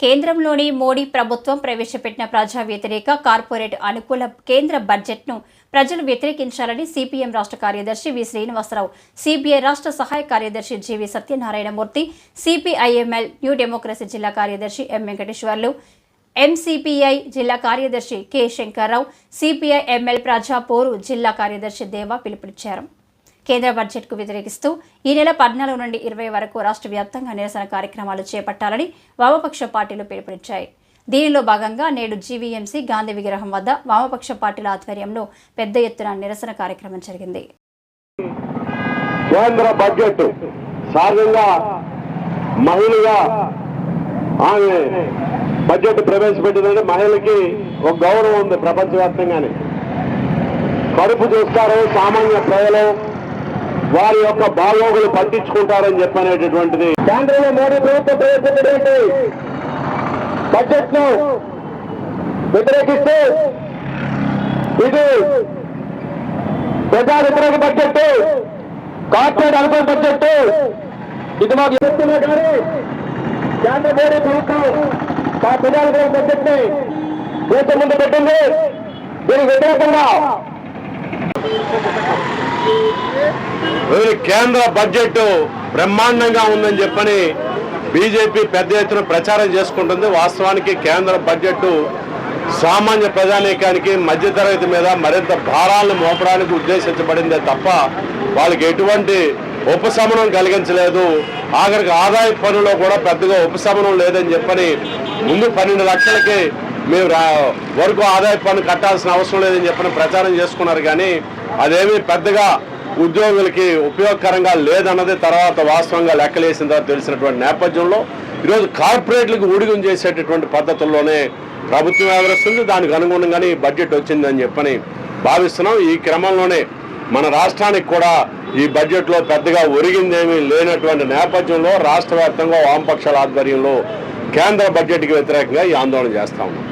కేంద్రంలోని మోడీ ప్రభుత్వం ప్రవేశపెట్టిన ప్రజా వ్యతిరేక కార్పొరేట్ అనుకూల కేంద్ర బడ్జెట్ను ప్రజలు వ్యతిరేకించాలని సిపిఎం రాష్ట్ర కార్యదర్శి వి శ్రీనివాసరావు, సిపిఐ రాష్ట్ర సహాయ కార్యదర్శి GV Satyanarayanamurthy, CPI ML new democracy జిల్లా కార్యదర్శి ఎం వెంకటేశ్వర్లు, ఎంసిపిఐ జిల్లా కార్యదర్శి కె శంకర్రావు, సిపిఐఎంఎల్ ప్రజాపోరు జిల్లా కార్యదర్శి దేవా పిలుపునిచ్చారు. కేంద్ర బడ్జెట్కు వ్యతిరేకిస్తూ ఈ నెల 14 నుండి 20 వరకు రాష్ట్ర వ్యాప్తంగా నిరసన కార్యక్రమాలు చేపట్టాలని వామపక్ష పార్టీలు పిలుపునిచ్చాయి. దీనిలో భాగంగా నేడు జీవీఎంసీ గాంధీ విగ్రహం వద్ద వామపక్ష పార్టీల ఆధ్వర్యంలో పెద్ద ఎత్తున నిరసన కార్యక్రమం జరిగింది. కేంద్ర బడ్జెట్ సాధారణంగా మహిళగా ఆమె బడ్జెట్ ప్రవేశపెట్టిందంటే మహిళకి ఒక గౌరవం ఉంది. ప్రపంచవ్యాప్తంగానే కడుపు చూస్తారు, సామాన్య ప్రజలు వారి యొక్క బాగోగులు పట్టించుకుంటారని చెప్పనేటటువంటిది కేంద్రంలో మోడీ ప్రభుత్వం ప్రవేశపెట్టినటువంటి బడ్జెట్ ను వ్యతిరేకిస్తూ ఇది ప్రజా వ్యతిరేక బడ్జెట్, కార్పొరేట్ అనుకూల బడ్జెట్, ఇది మాకు చెప్తున్నా కానీ కేంద్ర మోడీ ప్రభుత్వం ఆ ప్రజా వ్యతిరేక బడ్జెట్ ని దేశం ముందు పెట్టింది. దీనికి వ్యతిరేకంగా కేంద్ర బడ్జెట్ బ్రహ్మాండంగా ఉందని చెప్పని బీజేపీ పెద్ద ఎత్తున ప్రచారం చేసుకుంటుంది. వాస్తవానికి కేంద్ర బడ్జెట్ సామాన్య ప్రజానీకానికి మధ్యతరగతి మీద మరింత భారాలను మోపడానికి ఉద్దేశించబడిందే తప్ప వాళ్ళకి ఎటువంటి ఉపశమనం కలిగించలేదు. ఆఖరికి ఆదాయ పన్నులో కూడా పెద్దగా ఉపశమనం లేదని చెప్పని ముందు 12 లక్షలకి మేము వరకు ఆదాయ పన్ను కట్టాల్సిన అవసరం లేదని చెప్పని ప్రచారం చేసుకున్నారు. కానీ అదేమీ పెద్దగా ఉద్యోగులకి ఉపయోగకరంగా లేదన్నది తర్వాత వాస్తవంగా లెక్కలేసిన తర్వాత తెలిసినటువంటి నేపథ్యంలో ఈరోజు కార్పొరేట్లకు ఊడిగం చేసేటటువంటి పద్ధతుల్లోనే ప్రభుత్వం వ్యవహరిస్తుంది. దానికి అనుగుణంగానే ఈ బడ్జెట్ వచ్చిందని చెప్పని భావిస్తున్నాం. ఈ క్రమంలోనే మన రాష్ట్రానికి కూడా ఈ బడ్జెట్లో పెద్దగా ఒరిగిందేమీ లేనటువంటి నేపథ్యంలో రాష్ట్ర వ్యాప్తంగా వామపక్షాల ఆధ్వర్యంలో కేంద్ర బడ్జెట్కి వ్యతిరేకంగా ఈ ఆందోళన చేస్తా ఉన్నాం.